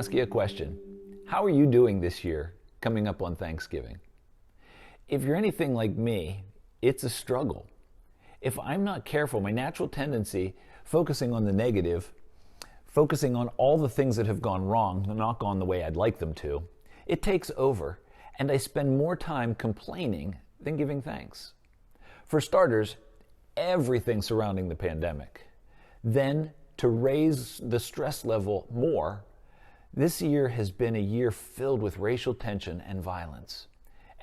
ask you a question. How are you doing this year coming up on Thanksgiving? If you're anything like me, it's a struggle. If I'm not careful, my natural tendency, focusing on the negative, focusing on all the things that have gone wrong, not gone the way I'd like them to, it takes over, and I spend more time complaining than giving thanks. For starters, everything surrounding the pandemic. Then, to raise the stress level more, this year has been a year filled with racial tension and violence.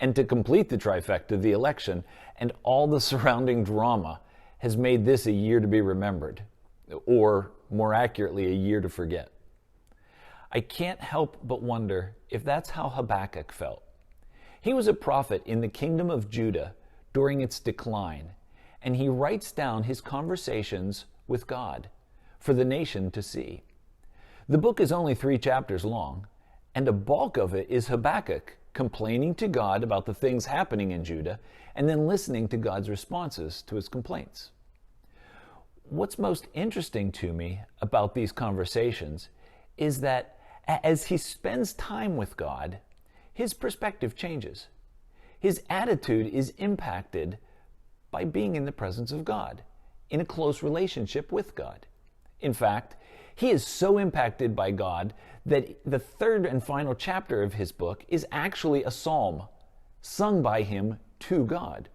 And to complete the trifecta, the election and all the surrounding drama has made this a year to be remembered, or more accurately, a year to forget. I can't help but wonder if that's how Habakkuk felt. He was a prophet in the kingdom of Judah during its decline, and he writes down his conversations with God for the nation to see. The book is only 3 chapters long, and a bulk of it is Habakkuk complaining to God about the things happening in Judah and then listening to God's responses to his complaints. What's most interesting to me about these conversations is that as he spends time with God, his perspective changes. His attitude is impacted by being in the presence of God, in a close relationship with God. In fact, he is so impacted by God that the 3rd and final chapter of his book is actually a psalm sung by him to God.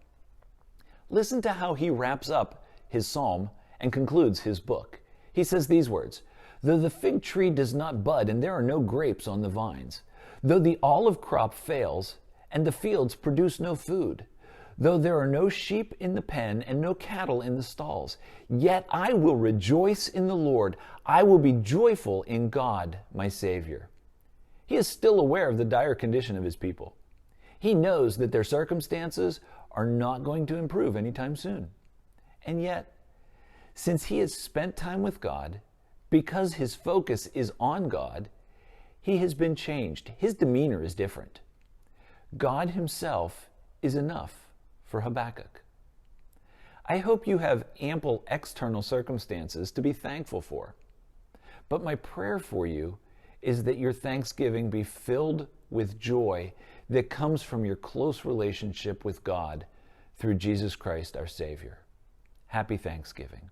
Listen to how he wraps up his psalm and concludes his book. He says these words, "Though the fig tree does not bud and there are no grapes on the vines, though the olive crop fails and the fields produce no food, though there are no sheep in the pen and no cattle in the stalls, yet I will rejoice in the Lord. I will be joyful in God, my Savior." He is still aware of the dire condition of his people. He knows that their circumstances are not going to improve anytime soon. And yet, since he has spent time with God, because his focus is on God, he has been changed. His demeanor is different. God himself is enough for Habakkuk. I hope you have ample external circumstances to be thankful for. But my prayer for you is that your Thanksgiving be filled with joy that comes from your close relationship with God through Jesus Christ, our Savior. Happy Thanksgiving.